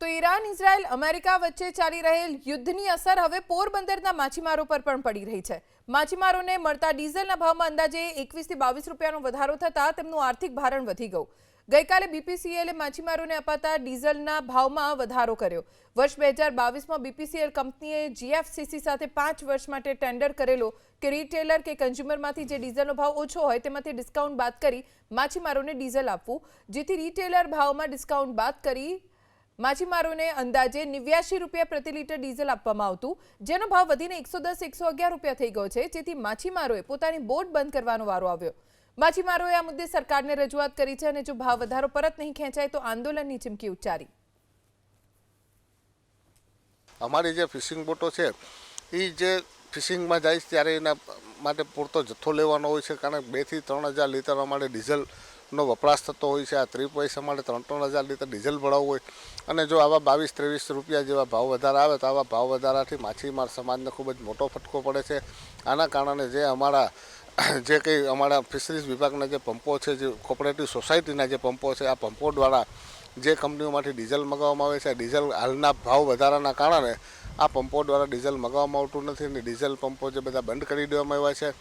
તો Iran, Israel, America વચ્ચે ચાલી રહેલ યુદ્ધની અસર હવે પોરબંદરના માછીમારો પર પણ પડી રહી છે। માછીમારોને મળતા ડીઝલના ભાવમાં અંદાજે 21 થી 22 રૂપિયાનો વધારો થતાં તેમનું આર્થિક ભારણ વધી ગયું। ગઈકાલે બીપીસીએલે માછીમારોને અપાતા ડીઝલના ભાવમાં વધારો કર્યો। વર્ષ 2022માં બીપીસીએલ કંપનીએ જીએફસીસી સાથે 5 વર્ષ માટે ટેન્ડર કરેલો કે રિટેલર કે કન્ઝ્યુમરમાંથી જે ડીઝલનો ભાવ ઓછો હોય તેમાંથી ડિસ્કાઉન્ટ બાદ કરી માછીમારોને ડીઝલ આપવું, જેથી રિટેલર ભાવમાં ડિસ્કાઉન્ટ બાદ કરી માછીમારોને અંદાજે 89 રૂપિયા પ્રતિ લીટર ડીઝલ આપવામાં આવતું, જેનો ભાવ વધીને 110-111 રૂપિયા થઈ ગયો છે, જેથી માછીમારોએ પોતાની બોટ બંધ કરવાનો વારો આવ્યો। માછીમારોએ આ મુદ્દે સરકારને રજૂઆત કરી છે અને જો ભાવ વધારો પરત નહીં ખેંચાય તો આંદોલનની ચીમકી ઉચ્ચારી। અમારી જે ફિશિંગ બોટો છે એ જે ફિશિંગમાં જાય છે ત્યારે એના માટે પૂરતો જથ્થો લેવાનો હોય છે, કારણ કે 2 થી 3,000 લીટર અમારે ડીઝલનો વપરાશ થતો હોય છે। આ 30 પૈસા માટે 3,000 લીટર ડીઝલ ભરાવવું હોય અને જો આવા 22-23 રૂપિયા જેવા ભાવ વધારા આવે તો આવા ભાવ વધારાથી માછીમાર સમાજને ખૂબ જ મોટો ફટકો પડે છે। આના કારણે જે અમારા જે કંઈ અમારા ફિશરીઝ વિભાગના જે પંપો છે, જે કોઓપરેટિવ સોસાયટીના જે પંપો છે, આ પંપો દ્વારા જે કંપનીઓમાંથી ડીઝલ મગાવવામાં આવે છે, આ ડીઝલ હાલના ભાવ વધારાના કારણે આ પંપો દ્વારા ડીઝલ મગાવવામાં આવતું નથી અને ડીઝલ પંપો જે બધા બંધ કરી દેવામાં આવ્યા છે।